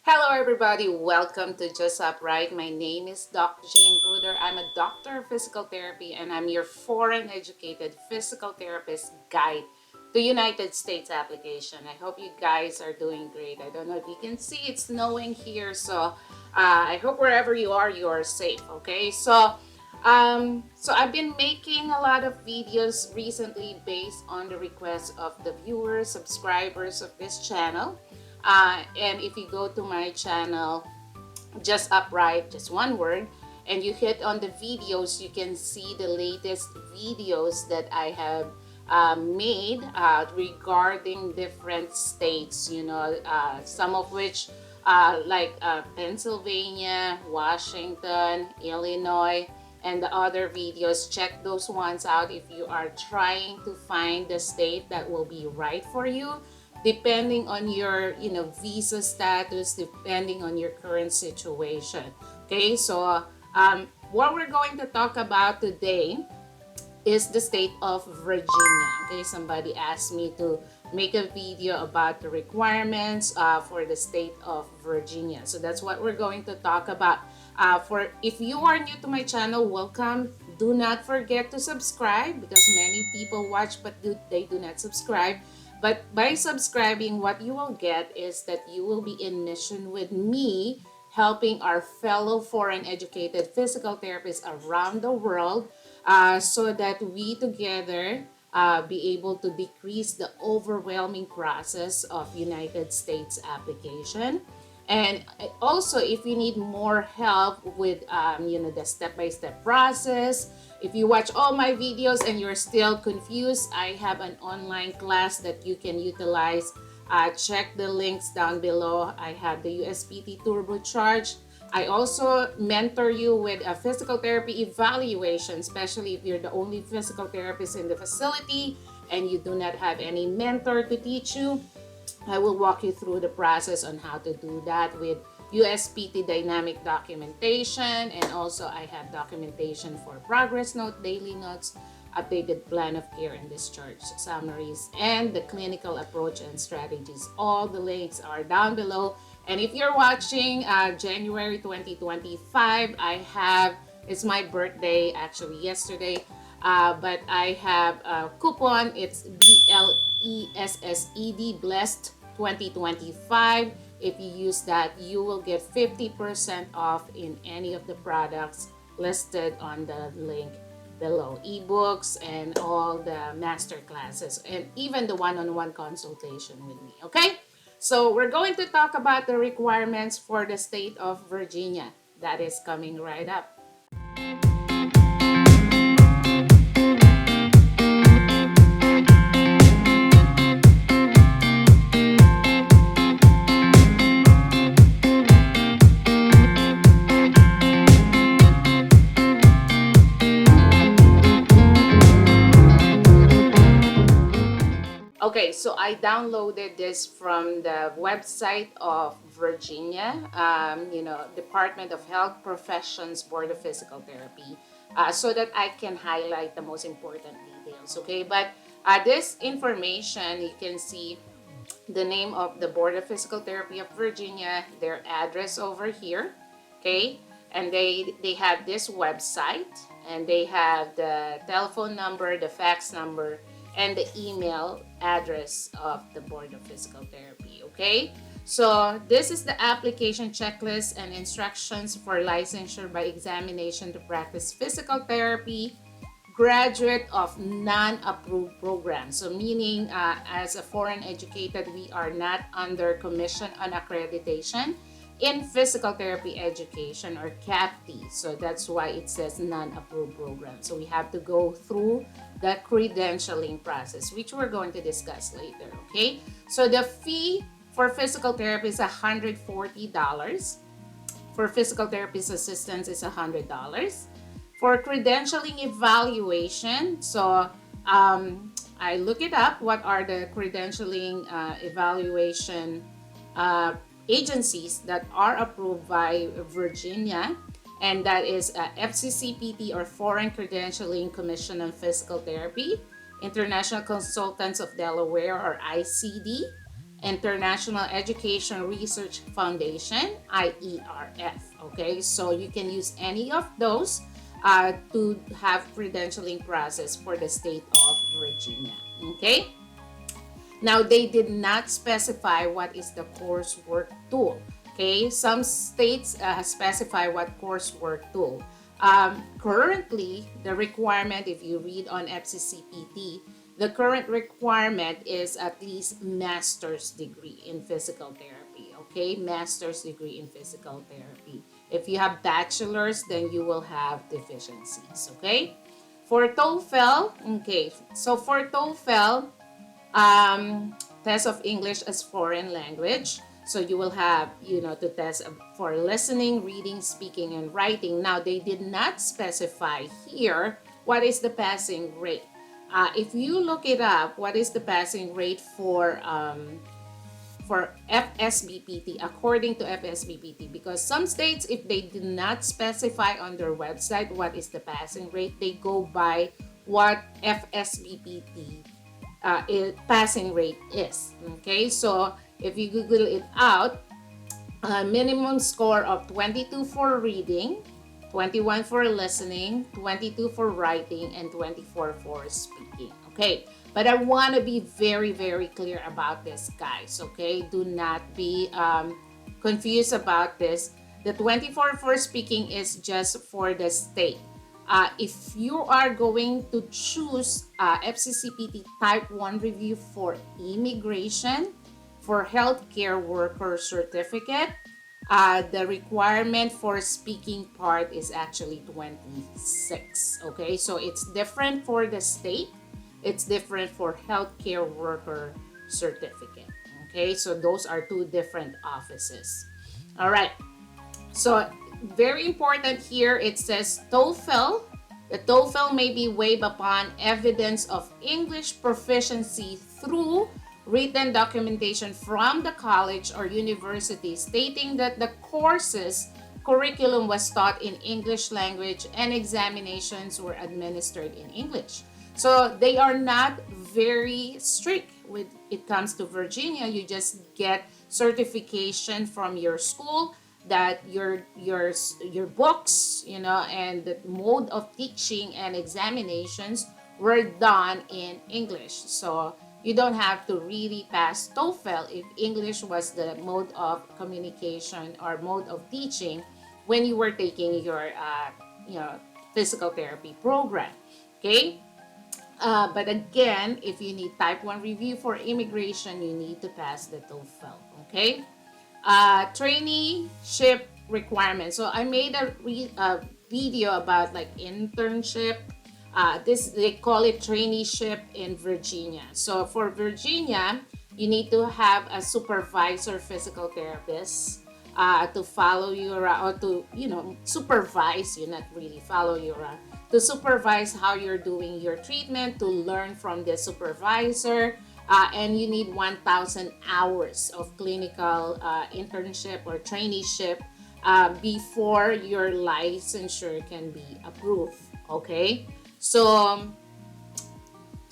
Hello everybody, welcome to Just Upright. My name is Doc Jane Bruder. I'm a doctor of physical therapy and I'm your foreign educated physical therapist guide to United States application. I hope you guys are doing great. I don't know if you can see it's snowing here, so I hope wherever you are safe, okay? So I've been making a lot of videos recently based on the requests of the viewers, subscribers of this channel. And if you go to my channel, Just Upright, just one word, and you hit on the videos, you can see the latest videos that I have made regarding different states, some of which like Pennsylvania, Washington, Illinois, and the other videos. Check those ones out if you are trying to find the state that will be right for you depending on your visa status, depending on your current situation. Okay, so what we're going to talk about today is the state of Virginia. Okay, somebody asked me to make a video about the requirements for the state of Virginia. So that's what we're going to talk about. For if you are new to my channel, welcome. Do not forget to subscribe because many people watch but they do not subscribe. But by subscribing, what you will get is that you will be in mission with me, helping our fellow foreign educated physical therapists around the world so that we together be able to decrease the overwhelming process of United States application. And also, if you need more help with, the step-by-step process, if you watch all my videos and you're still confused, I have an online class that you can utilize. Check the links down below. I have the USPT Turbo Charge. I also mentor you with a physical therapy evaluation, especially if you're the only physical therapist in the facility and you do not have any mentor to teach you. I will walk you through the process on how to do that with USPT dynamic documentation, and also I have documentation for progress note, daily notes, updated plan of care and discharge summaries, and the clinical approach and strategies. All the links are down below. And if you're watching January 2025, it's my birthday actually yesterday, but I have a coupon. It's BLESSED, Blessed 2025. If you use that, you will get 50% off in any of the products listed on the link below. Ebooks and all the master classes and even the one-on-one consultation with me. Okay, so we're going to talk about the requirements for the state of Virginia. That is coming right up. Okay, so I downloaded this from the website of Virginia, Department of Health Professions Board of Physical Therapy, so that I can highlight the most important details. Okay, but this information, you can see the name of the Board of Physical Therapy of Virginia, their address over here. Okay, and they have this website, and they have the telephone number, the fax number, and the email address of the Board of Physical Therapy. Okay, so this is the application checklist and instructions for licensure by examination to practice physical therapy, graduate of non-approved programs. So meaning as a foreign educated, we are not under commission on accreditation in physical therapy education, or CAPT. So that's why it says non-approved program. So we have to go through the credentialing process, which we're going to discuss later. Okay, so the fee for physical therapy is $140. For physical therapist assistance is $100. For credentialing evaluation, so I look it up. What are the credentialing evaluation agencies that are approved by Virginia? And that is FCCPT, or Foreign Credentialing Commission on Physical Therapy, International Consultants of Delaware, or ICD, International Education Research Foundation, IERF. Okay, so you can use any of those to have credentialing process for the state of Virginia. Okay, now they did not specify what is the coursework tool. Okay, some states specify what coursework tool. Currently, the requirement, if you read on FCCPT, the current requirement is at least master's degree in physical therapy. Okay, master's degree in physical therapy. If you have bachelor's, then you will have deficiencies. Okay, for TOEFL, okay, so for TOEFL, test of English as foreign language. So you will have, to test for listening, reading, speaking, and writing. Now, they did not specify here what is the passing rate. If you look it up, what is the passing rate for FSBPT, according to FSBPT? Because some states, if they did not specify on their website what is the passing rate, they go by what FSBPT passing rate is. Okay, so if you Google it out, minimum score of 22 for reading, 21 for listening, 22 for writing, and 24 for speaking. Okay, but I want to be very, very clear about this, guys. Okay, do not be confused about this. The 24 for speaking is just for the state. If you are going to choose FCCPT Type 1 review for immigration, for healthcare worker certificate, the requirement for speaking part is actually 26. Okay, so it's different for the state, it's different for healthcare worker certificate. Okay, so those are two different offices. All right, so very important here, it says TOEFL. The TOEFL may be waived upon evidence of English proficiency through written documentation from the college or university stating that the course's curriculum was taught in English language and examinations were administered in English. So they are not very strict when it comes to Virginia. You just get certification from your school that your books, and the mode of teaching and examinations were done in English. So you don't have to really pass TOEFL if English was the mode of communication or mode of teaching when you were taking your physical therapy program. Okay, but again, if you need type 1 review for immigration, you need to pass the TOEFL. Okay, traineeship requirements. So I made a video about like internship. This, they call it traineeship in Virginia. So for Virginia, you need to have a supervisor physical therapist to follow you around, or to supervise you, not really follow you around, to supervise how you're doing your treatment, to learn from the supervisor. And you need 1,000 hours of clinical internship or traineeship before your licensure can be approved. Okay, so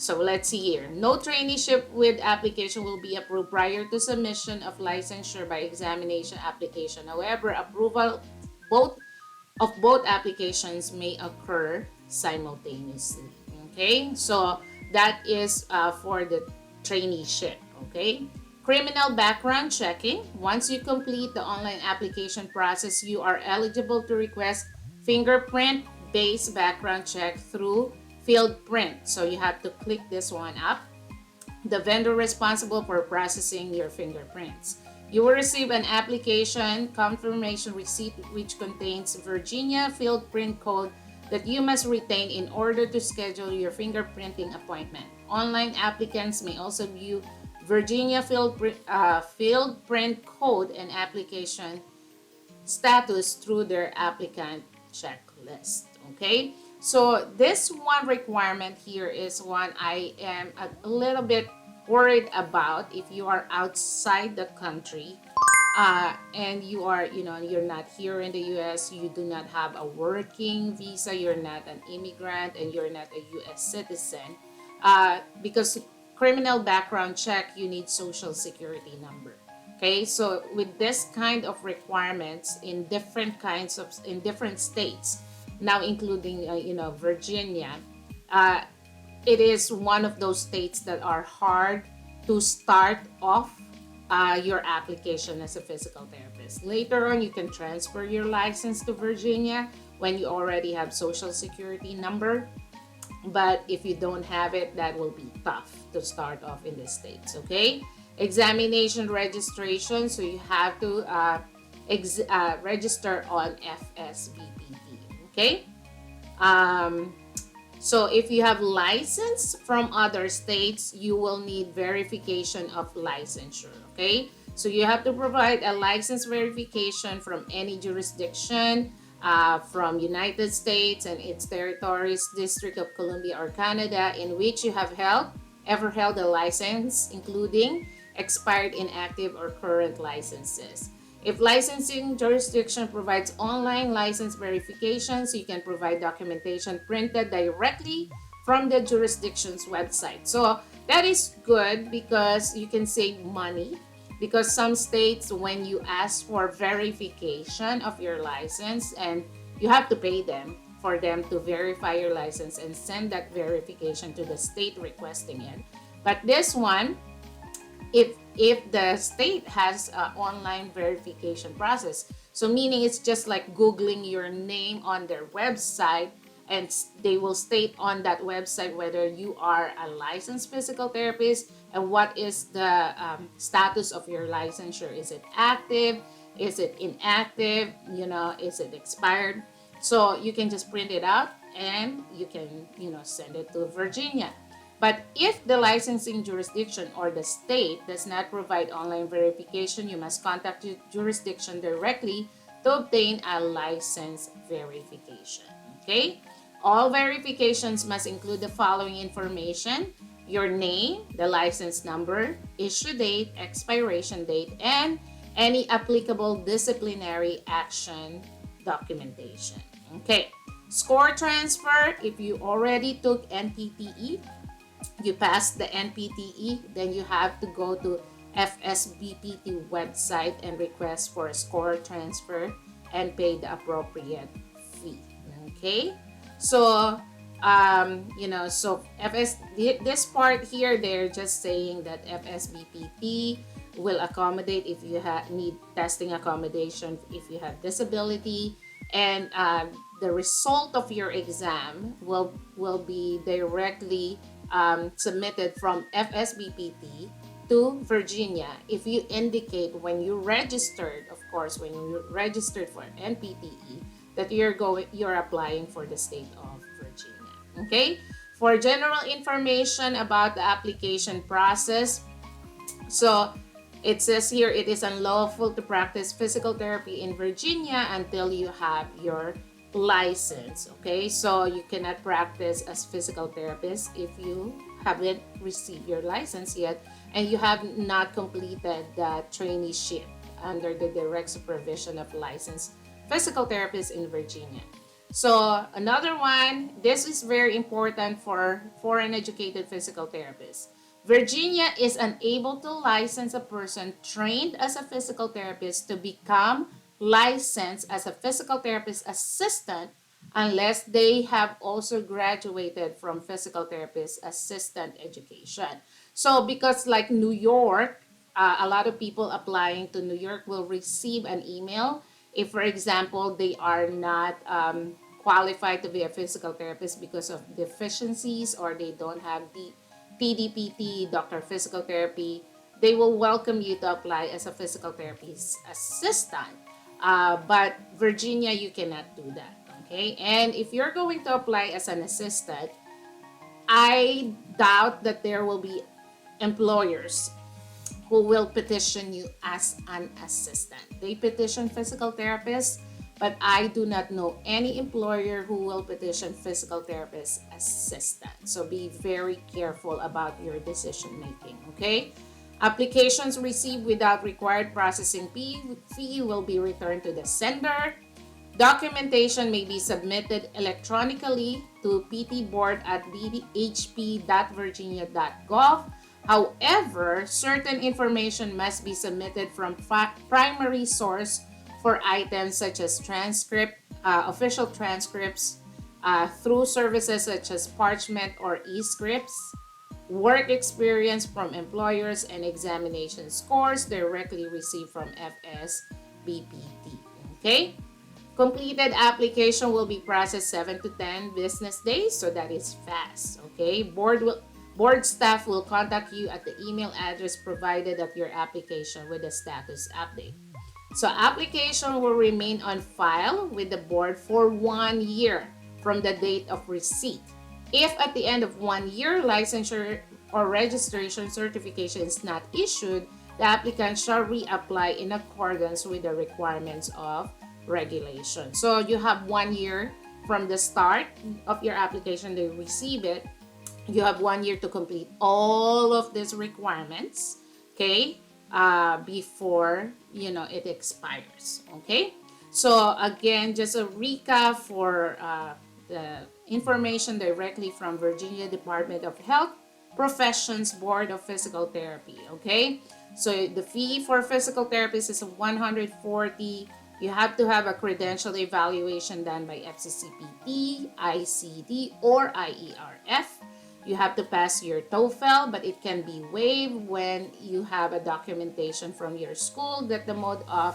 let's see here. No traineeship with application will be approved prior to submission of licensure by examination application. However, approval both applications may occur simultaneously. Okay, so that is for the traineeship. Okay, criminal background checking. Once you complete the online application process, you are eligible to request fingerprint based background check through field print. So you have to click this one up. The vendor responsible for processing your fingerprints. You will receive an application confirmation receipt which contains Virginia field print code that you must retain in order to schedule your fingerprinting appointment. Online applicants may also view Virginia field print code and application status through their applicant checklist. Okay, so this one requirement here is one I am a little bit worried about. If you are outside the country and you are, you're not here in the US, you do not have a working visa, you're not an immigrant, and you're not a US citizen, because criminal background check, you need social security number. Okay, so with this kind of requirements in different kinds of in different states, now including Virginia, uh, it is one of those states that are hard to start off your application as a physical therapist. Later on, you can transfer your license to Virginia when you already have social security number. But if you don't have it, that will be tough to start off in the States, okay? Examination registration, so you have to register on FSBPT, okay? Um, so if you have license from other states, you will need verification of licensure, okay? So you have to provide a license verification from any jurisdiction, from United States and its territories, District of Columbia or Canada, in which you have ever held a license, including expired, inactive, or current licenses. If licensing jurisdiction provides online license verification, so you can provide documentation printed directly from the jurisdiction's website. So that is good because you can save money, because some states, when you ask for verification of your license, and you have to pay them for them to verify your license and send that verification to the state requesting it. But this one, if the state has an online verification process, so meaning it's just like googling your name on their website, and they will state on that website whether you are a licensed physical therapist and what is the status of your licensure. Is it active? Is it inactive? Is it expired? So you can just print it out and you can send it to Virginia. But if the licensing jurisdiction or the state does not provide online verification, you must contact the jurisdiction directly to obtain a license verification. Okay? All verifications must include the following information: your name, the license number, issue date, expiration date, and any applicable disciplinary action documentation. Okay. Score transfer: if you already took NPTE, you passed the NPTE, then you have to go to FSBPT website and request for a score transfer and pay the appropriate fee. Okay, so so this part here, they're just saying that FSBPT will accommodate if you need testing accommodation, if you have disability, and the result of your exam will be directly submitted from FSBPT to Virginia. If you indicate when you registered, of course, when you registered for NPTE, that you're applying for the state of Virginia. Okay? For general information about the application process, so it says here, it is unlawful to practice physical therapy in Virginia until you have your license. Okay, so you cannot practice as physical therapist if you haven't received your license yet and you have not completed the traineeship under the direct supervision of licensed physical therapists in Virginia. So another one, this is very important for foreign educated physical therapists. Virginia is unable to license a person trained as a physical therapist to become licensed as a physical therapist assistant unless they have also graduated from physical therapist assistant education. So because like New York, a lot of people applying to New York will receive an email if, for example, they are not qualified to be a physical therapist because of deficiencies, or they don't have the PDPT, Doctor of Physical Therapy. They will welcome you to apply as a physical therapist assistant. But Virginia, you cannot do that. Okay, and if you're going to apply as an assistant, I doubt that there will be employers who will petition you as an assistant. They petition physical therapists, but I do not know any employer who will petition physical therapist assistant. So be very careful about your decision making, okay? Applications received without required processing fee will be returned to the sender. Documentation may be submitted electronically to ptboard@bhp.virginia.gov However, certain information must be submitted from primary source for items such as transcript, official transcripts, through services such as parchment or e-scripts, work experience from employers, and examination scores directly received from FSBPT. Okay? Completed application will be processed 7 to 10 business days, so that is fast. Okay? Board staff will contact you at the email address provided at your application with a status update. So application will remain on file with the board for 1 year from the date of receipt. If at the end of 1 year, licensure or registration certification is not issued, the applicant shall reapply in accordance with the requirements of regulation. So you have 1 year from the start of your application to receive it. You have 1 year to complete all of these requirements, okay, before it expires. Okay, so again, just a recap for the information directly from Virginia Department of Health Professions Board of Physical Therapy. Okay, so the fee for physical therapists is 140. You have to have a credential evaluation done by FCCPT, ICD, or IERF. You have to pass your TOEFL, but it can be waived when you have a documentation from your school that the mode of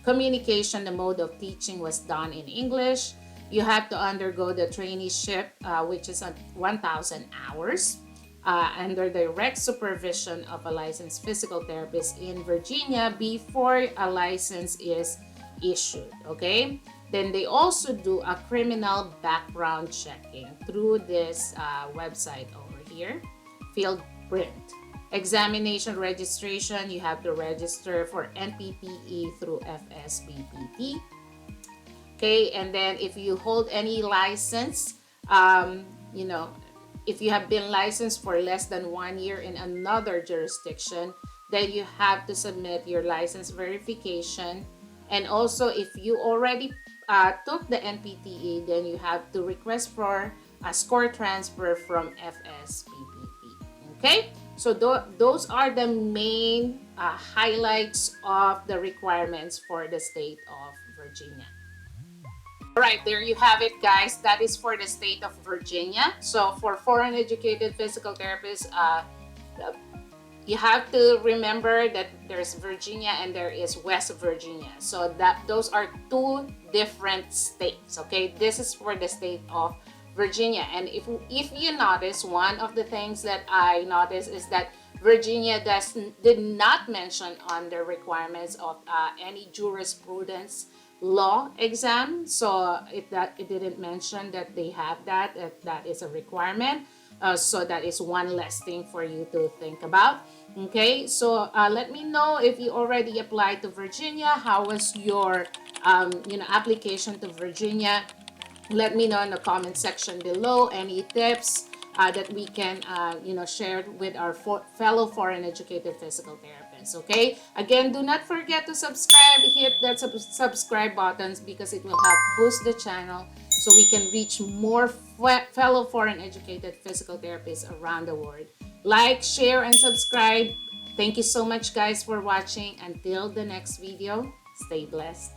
communication, the mode of teaching was done in English. You have to undergo the traineeship, which is 1,000 hours, under direct supervision of a licensed physical therapist in Virginia before a license is issued. Okay, then they also do a criminal background checking through this website over here, field print. Examination registration, you have to register for NPTE through FSBPT. Okay, and then if you hold any license, if you have been licensed for less than 1 year in another jurisdiction, then you have to submit your license verification. And also, if you already took the NPTE, then you have to request for a score transfer from FSBPT. Okay, so those are the main highlights of the requirements for the state of Virginia. All right, there you have it, guys. That is for the state of Virginia. So for foreign educated physical therapists, you have to remember that there's Virginia and there is West Virginia. So those are two different states. Okay, this is for the state of Virginia. And if you notice, one of the things that I noticed is that Virginia did not mention on the requirements of any jurisprudence law exam. So it didn't mention that they have that is a requirement. So that is one less thing for you to think about. Okay, so let me know if you already applied to Virginia. How was your application to Virginia? Let me know in the comment section below any tips that we can share with our fellow foreign educated physical therapists. Okay, again, do not forget to subscribe. Hit that subscribe buttons because it will help boost the channel so we can reach more fellow foreign educated physical therapists around the world. Like, share, and subscribe. Thank you so much, guys, for watching. Until the next video, stay blessed.